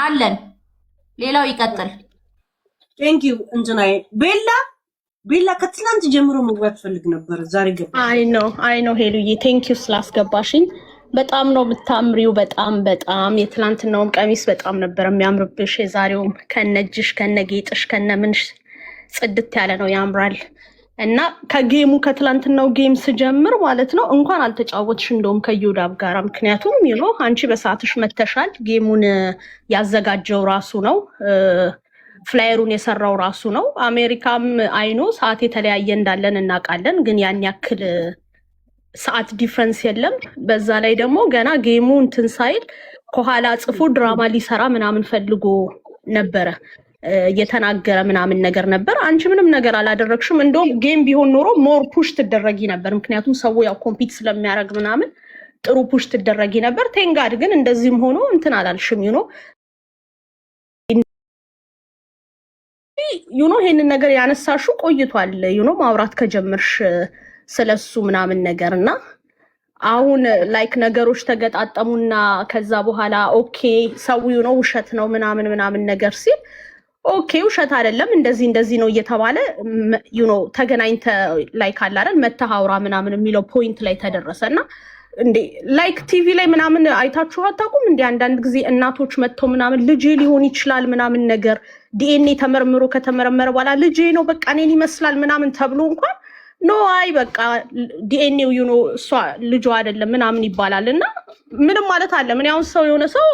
አለን። ሌላው ይቀጥል። ቴንክ ዩ እንዝናይ ቤላ ከትላንት ጀምሮ መግባት ፈልግ ነበር። ዛሬ ገባ። አይ ኖ ሄሉዬ ቴንክ ዩ ስላስገባሽኝ። በጣም ነው የምታምሪው። በጣም የትላንትናውም ቀሚስ በጣም ነበር የሚያምርብሽ። የዛሬውም ከነጅሽ ከነጌጥሽ ከነምንሽ ጽድት ያለ ነው ያምራል። እና ከጌሙ ከትላንትናው ጌም ስጀምር ማለት ነው እንኳን አልተጫወትሽ እንደውም ከዩዳብ ጋራ። ምክንያቱም አንቺ በሰዓትሽ መተሻል። ጌሙን ያዘጋጀው ራሱ ነው፣ ፍላየሩን የሰራው ራሱ ነው። አሜሪካም አይኖ ሰዓት የተለያየ እንዳለን እናውቃለን፣ ግን ያን ያክል ሰዓት ዲፍረንስ የለም። በዛ ላይ ደግሞ ገና ጌሙ እንትን ሳይል ከኋላ ጽፎ ድራማ ሊሰራ ምናምን ፈልጎ ነበረ እየተናገረ ምናምን ነገር ነበር። አንቺ ምንም ነገር አላደረግሽም። እንደውም ጌም ቢሆን ኖሮ ሞር ፑሽ ትደረጊ ነበር። ምክንያቱም ሰው ያው ኮምፒት ስለሚያደርግ ምናምን ጥሩ ፑሽ ትደረጊ ነበር። ቴንጋድ ግን እንደዚህም ሆኖ እንትን አላልሽም። ይሄንን ነገር ያነሳሹ ቆይቷል። ማውራት ከጀመርሽ ስለሱ ምናምን ነገር እና አሁን ላይክ ነገሮች ተገጣጠሙና ከዛ በኋላ ኦኬ ሰው ውሸት ነው ምናምን ነገር ሲል ኦኬ ውሸት አይደለም እንደዚህ ነው እየተባለ ተገናኝተ ላይክ አለ አይደል መተሃውራ ምናምን የሚለው ፖይንት ላይ ተደረሰና እንዴ ላይክ ቲቪ ላይ ምናምን አይታችሁ አታውቁም እንዴ? አንዳንድ ጊዜ እናቶች መጥተው ምናምን ልጄ ሊሆን ይችላል ምናምን ነገር ዲኤንኤ ተመርምሮ ከተመረመረ በኋላ ልጄ ነው በቃ እኔን ይመስላል ምናምን ተብሎ እንኳን ኖ አይ በቃ ዲኤንኤው እሷ ልጇ አይደለም ምናምን ይባላል። እና ምንም ማለት አለ ምን ያውን ሰው የሆነ ሰው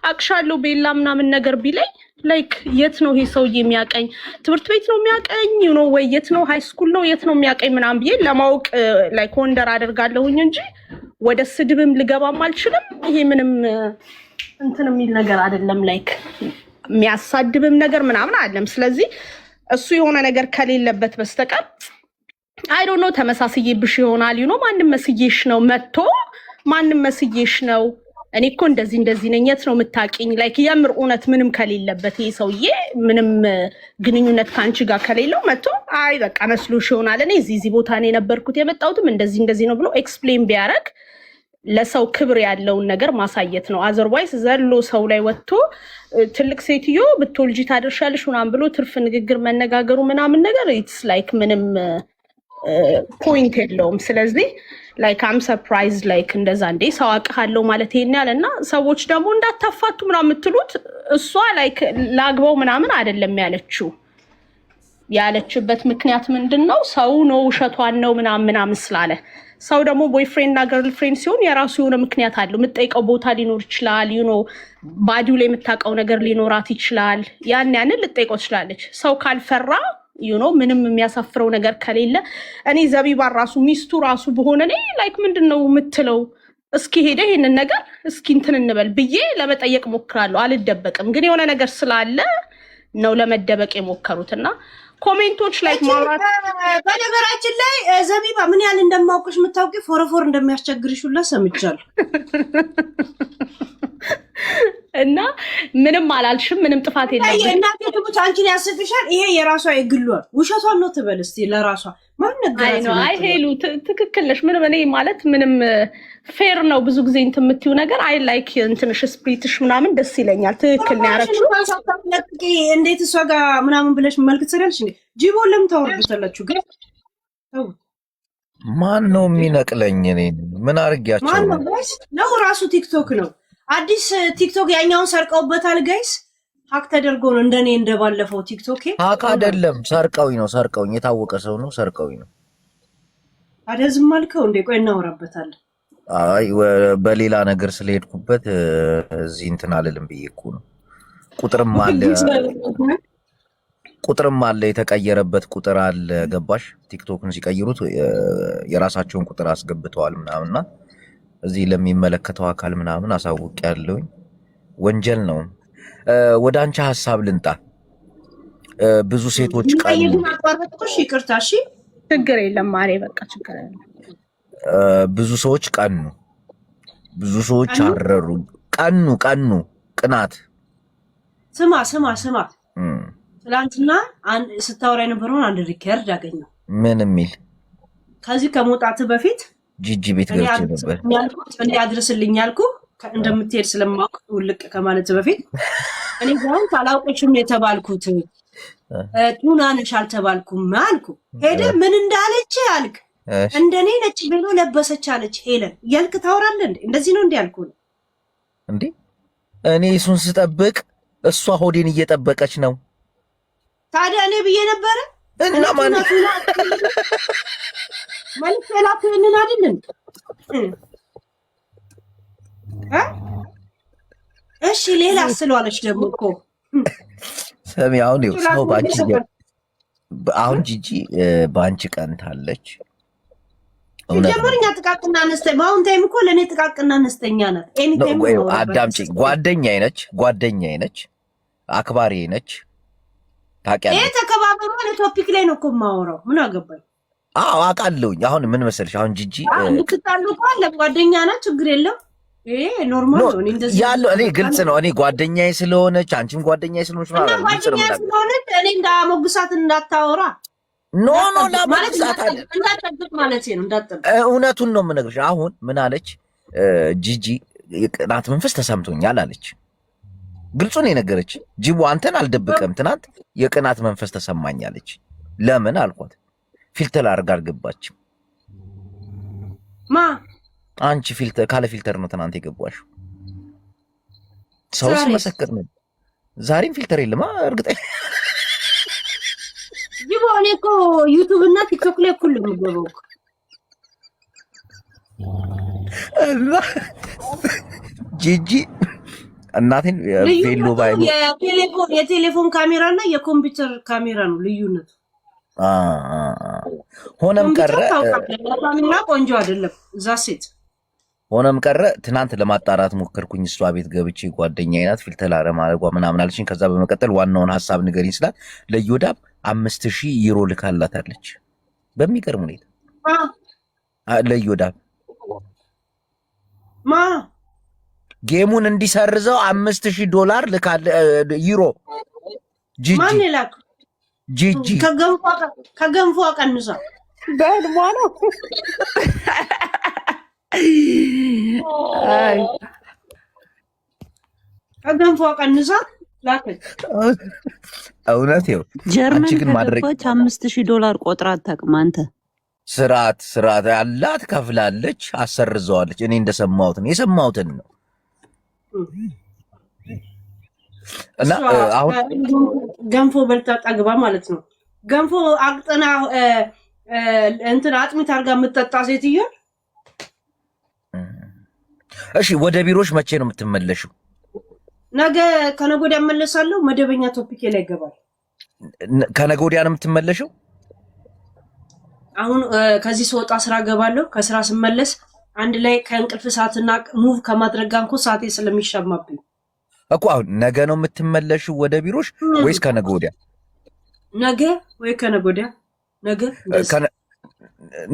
አቅሻለሁ ቤላ ምናምን ነገር ቢለኝ ላይክ የት ነው ይሄ ሰውዬ የሚያቀኝ? ትምህርት ቤት ነው የሚያቀኝ ወይ የት ነው ሃይ ስኩል ነው የት ነው የሚያቀኝ ምናምን ብዬ ለማወቅ ላይክ ወንደር አደርጋለሁኝ እንጂ ወደ ስድብም ልገባም አልችልም። ይሄ ምንም እንትን የሚል ነገር አይደለም፣ ላይክ የሚያሳድብም ነገር ምናምን አይደለም። ስለዚህ እሱ የሆነ ነገር ከሌለበት በስተቀር አይ ዶንት ኖ ተመሳስዬብሽ ይሆናል ማንም መስዬሽ ነው መጥቶ ማንም መስዬሽ ነው እኔ እኮ እንደዚህ ነኝ የት ነው የምታውቂኝ? ላይክ የምር እውነት ምንም ከሌለበት ይሄ ሰውዬ ምንም ግንኙነት ከአንቺ ጋር ከሌለው መጥቶ አይ በቃ መስሎሽ ይሆናል እኔ እዚህ ቦታ ነው የነበርኩት የመጣሁትም እንደዚህ ነው ብሎ ኤክስፕሌን ቢያደርግ ለሰው ክብር ያለውን ነገር ማሳየት ነው። አዘርዋይስ ዘሎ ሰው ላይ ወጥቶ ትልቅ ሴትዮ ብትወልጂ ታደርሻለሽ ምናምን ብሎ ትርፍ ንግግር መነጋገሩ ምናምን ነገር ኢትስ ላይክ ምንም ፖይንት የለውም። ስለዚህ ላይክ አም ሰርፕራይዝ ላይክ እንደዛ እንዴ ሰው አውቃለሁ ማለት ይሄን ያለና ሰዎች ደግሞ እንዳታፋቱ ምናምን የምትሉት እሷ ላይክ ላግባው ምናምን አይደለም ያለችበት ምክንያት ምንድነው? ሰው ነው ውሸቷን ነው ምናምን ስላለ ሰው ደግሞ ቦይፍሬንድ እና ገርልፍሬንድ ሲሆን የራሱ የሆነ ምክንያት አለው። የምትጠይቀው ቦታ ሊኖር ይችላል። ባዲው ላይ የምታውቀው ነገር ሊኖራት ይችላል። ያንን ልትጠይቀው ትችላለች። ሰው ካልፈራ ምንም የሚያሳፍረው ነገር ከሌለ እኔ ዘቢባን ራሱ ሚስቱ ራሱ በሆነ እኔ ላይክ ምንድነው የምትለው እስኪ ሄደ ይሄንን ነገር እስኪ እንትን እንበል ብዬ ለመጠየቅ ሞክራለሁ። አልደበቅም፣ ግን የሆነ ነገር ስላለ ነው ለመደበቅ የሞከሩትና ኮሜንቶች ላይ ማውራት። በነገራችን ላይ ዘቢባ ምን ያህል እንደማውቅሽ የምታውቂ ፎረፎር እንደሚያስቸግርሽ ሁላ ሰምቻለሁ። እና ምንም አላልሽም፣ ምንም ጥፋት የለም። እናቴ ደግሞ አንቺን ያስቅሻል። ይሄ የራሷ የግሏል ውሸቷን ነው ትበል እስቲ ለራሷ ማን ነገራት ነው? አይ ሄሉ ትክክል ነሽ። ምንም እኔ ማለት ምንም ፌር ነው። ብዙ ጊዜ እንትን የምትይው ነገር አይ ላይክ እንትንሽ ስፕሪትሽ ምናምን ደስ ይለኛል። ትክክል ነው ያረችው። እንዴት እሷ ጋር ምናምን ብለሽ መልክት ሰሪያልሽ እንዴ? ጂቦ ለምን ታወርዱታላችሁ? ግን ማን ነው የሚነቅለኝ? እኔ ምን አርጋችሁ ነው? ራሱ ቲክቶክ ነው አዲስ ቲክቶክ ያኛውን ሰርቀውበታል ጋይስ። ሀክ ተደርጎ ነው እንደኔ እንደባለፈው ቲክቶክ ሀክ አይደለም ሰርቀውኝ የታወቀ ሰው ነው ሰርቀውኝ ነው። አደዝም አልከው እንዴ? ቆይ እናወራበታለን። አይ በሌላ ነገር ስለሄድኩበት እዚህ እንትን አልልም ብዬ እኮ ነው። ቁጥርም አለ የተቀየረበት ቁጥር አለ። ገባሽ? ቲክቶክን ሲቀይሩት የራሳቸውን ቁጥር አስገብተዋል ምናምንና እዚህ ለሚመለከተው አካል ምናምን አሳውቅ ያለውኝ ወንጀል ነው። ወደ አንቺ ሐሳብ ልንጣ። ብዙ ሴቶች ይቅርታ እሺ፣ ችግር የለም ማሬ፣ በቃ ችግር የለም። ብዙ ሰዎች ቀኑ፣ ብዙ ሰዎች አረሩ። ቀኑ ቅናት። ስማ ትላንትና ስታወራ የነበረውን አንድ ሪከርድ አገኘው። ምን የሚል ከዚህ ከመውጣት በፊት ጂጂ ቤት ገብቼ ነበር እንዲያድርስልኝ ያልኩ እንደምትሄድ ስለማውቅ ውልቅ ከማለት በፊት እኔ ጋር አላውቅሽም የተባልኩት ቱና ነሽ አልተባልኩም አልኩ። ሄደ ምን እንዳለች አልክ እንደኔ ነጭ ቤሎ ለበሰች አለች ሄለን ያልክ ታወራለህ እንዴ? እንደዚህ ነው እንዴ ያልኩ እንዴ? እኔ እሱን ስጠብቅ እሷ ሆዴን እየጠበቀች ነው። ታዲያ እኔ ብዬ ነበረ እና ማለት ሰላቱ ምን አይደለም እሺ ሌላ ስለዋለች ደግሞ እኮ ሰሚ አሁን ሰው ባንቺ አሁን ጂጂ ባንቺ ቀንታለች። ጀመርኛ ጥቃቅና አነስተኛ አሁን ታይም እኮ ለኔ ጥቃቅና አነስተኛ ናት። ኤኒ ታይም አዳምጪ፣ ጓደኛዬ ነች፣ አክባሪዬ ነች። ታውቂያለሽ፣ ይሄ ተከባበሩ ነው ቶፒክ ላይ ነው እኮ የማወራው። ምን አገባኝ? አዎ አውቃለሁኝ። አሁን ምን መሰልሽ፣ አሁን ጂጂ ልትጣሉ እኮ አለ ጓደኛ ናት፣ ችግር የለም። ይሄ ኖርማል ነው። እንደዚህ ያለው እኔ ግልጽ ነው። እኔ ጓደኛዬ ስለሆነች አንቺም ጓደኛዬ ስለሆነች ማለት ነው። ጓደኛዬ ስለሆነች እኔ እንዳሞግሳት እንዳታወራ ኖ ለማለት አለ እንዳትጠብቅ ማለት ነው። እንዳትጠብቅ እውነቱን ነው የምነግርሽ። አሁን ምን አለች ጂጂ? የቅናት መንፈስ ተሰምቶኛል አለች። ግልጹን የነገረች ጂቡ፣ አንተን አልደብቅም። ትናንት የቅናት መንፈስ ተሰማኝ አለች። ለምን አልኳት። ፊልተር አድርጋ አልገባችም። ማ አንቺ ፊልተር ካለ ፊልተር ነው ትናንት የገባሽው። ሰውስ መሰከር ነው። ዛሬም ፊልተር የለም እርግጠኛ ጂቡ። እኔ እኮ ዩቲዩብ እና ቲክቶክ ላይ እኩል ነው የምገባው። ጂጂ እናቴን ቬሎ ባይ የቴሌፎን ካሜራ እና የኮምፒውተር ካሜራ ነው ልዩነቱ። ሆነም ቀረ ካሜራ ቆንጆ አይደለም እዛ ሴት። ሆነም ቀረ ትናንት ለማጣራት ሞከርኩኝ። እሷ ቤት ገብቼ ጓደኛዬ ናት ፊልተር አለማድረጓ ምናምን አለችኝ። ከዛ በመቀጠል ዋናውን ሀሳብ ንገሪኝ ስላት ለዮዳብ 5000 ዩሮ ልካላታለች። በሚገርም ሁኔታ ለዮዳብ ማ ጌሙን እንዲሰርዘው $5000 ልካለ ዩሮ ጂጂ ማን ይላክ ጂጂ ከገንፎ ቀንሳ በህልሟ ነው። ከገንፎ ቀንሳ ላከች። እውነት ይኸው ጀርመን ከገባች $5000 ቆጥራ አታውቅም። አንተ ስርዓት ያላት ከፍላለች፣ አሰርዘዋለች። እኔ እንደሰማሁት ነው የሰማሁትን ነው። እና አሁን ገንፎ በልታ ጠግባ ማለት ነው። ገንፎ አቅጥና እንትን አጥሚት አድርጋ የምትጠጣ ሴትዮ። እሺ ወደ ቢሮሽ መቼ ነው የምትመለሽው? ነገ ከነገ ወዲያ እመለሳለሁ። መደበኛ ቶፒክ ላይ ይገባል። ከነገ ወዲያ ነው የምትመለሽው? አሁን ከዚህ ስወጣ ስራ ገባለሁ። ከስራ ስመለስ አንድ ላይ ከእንቅልፍ ሰዓትና ሙቭ ከማድረግ ጋር እንኳን ሰዓቴ ስለሚሻማብኝ እኮ አሁን ነገ ነው የምትመለሽው ወደ ቢሮሽ ወይስ ከነገ ወዲያ? ነገ ወይ ከነገ ወዲያ።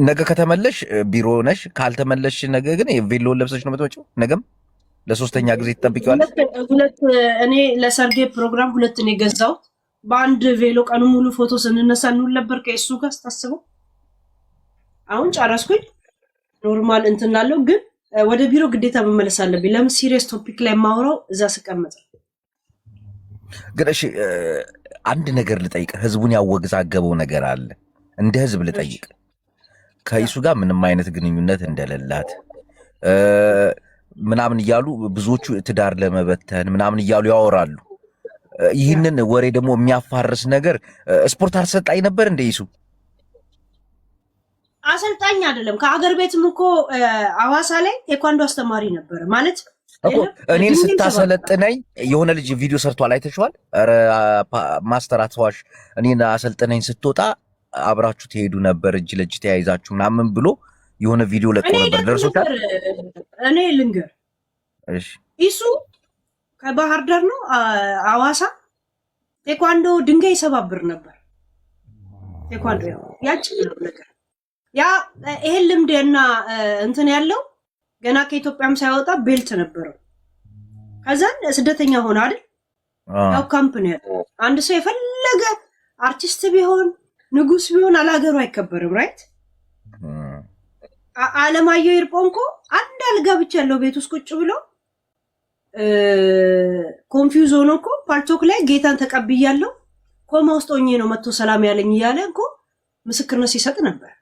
ነገ ከተመለሽ ቢሮ ነሽ፣ ካልተመለሽ ነገ ግን ቬሎ ለብሰሽ ነው የምትመጪው። ነገም ለሶስተኛ ጊዜ ትጠብቂዋለሽ። እኔ ለሰርጌ ፕሮግራም 2 ነው የገዛሁት። በአንድ ቬሎ ቀኑ ሙሉ ፎቶ ስንነሳ እንውል ነበር ከእሱ ጋር ስታስበው። አሁን ጨረስኩኝ። ኖርማል እንትን ላለው ግን ወደ ቢሮ ግዴታ መመለስ አለብኝ። ለምን ሲሪየስ ቶፒክ ላይ ማውራው እዛ ስቀመጥ። ግን እሺ አንድ ነገር ልጠይቅ። ህዝቡን ያወግዛገበው ነገር አለ። እንደ ህዝብ ልጠይቅ። ከይሱ ጋር ምንም አይነት ግንኙነት እንደሌላት ምናምን እያሉ ብዙዎቹ ትዳር ለመበተን ምናምን እያሉ ያወራሉ። ይህንን ወሬ ደግሞ የሚያፋርስ ነገር ስፖርት አሰልጣኝ ነበር እንደ ይሱ አሰልጣኝ አይደለም። ከአገር ቤትም እኮ አዋሳ ላይ ቴኳንዶ አስተማሪ ነበር ማለት እኮ። እኔን ስታሰለጥነኝ የሆነ ልጅ ቪዲዮ ሰርቷል፣ አይተሽዋል? ኧረ ማስተር አትዋሽ፣ እኔን አሰልጥነኝ ስትወጣ አብራችሁ ትሄዱ ነበር እጅ ለእጅ ተያይዛችሁ ምናምን ብሎ የሆነ ቪዲዮ ለቆ ነበር። ደርሶታል? እኔ ልንገር፣ እሺ ይሱ ከባህር ዳር ነው አዋሳ ቴኳንዶ ድንጋይ ይሰባብር ነበር። ቴኳንዶ ያቺ ነገር ያ ይሄን ልምድና እንትን ያለው ገና ከኢትዮጵያም ሳይወጣ ቤልት ነበረው። ከዛን ስደተኛ ሆነ አይደል? ያው ካምፕኒ ያለው አንድ ሰው የፈለገ አርቲስት ቢሆን ንጉስ ቢሆን አላገሩ አይከበርም። ራይት? አለማየሁ ይርጶንኮ አንድ አልጋ ብቻ ያለው ቤት ውስጥ ቁጭ ብሎ ኮንፊውዝ ሆኖ እኮ ፓልቶክ ላይ ጌታን ተቀብያለሁ ኮማ ውስጥ ሆኜ ነው መጥቶ ሰላም ያለኝ እያለ እኮ ምስክርነት ሲሰጥ ነበር።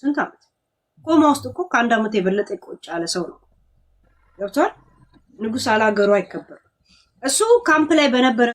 ስንት ዓመት ኮማ ውስጥ እኮ ከአንድ ዓመት የበለጠ ቁጭ ያለ ሰው ነው። ገብቷል። ንጉስ አላገሩ አይከበርም። እሱ ካምፕ ላይ በነበረ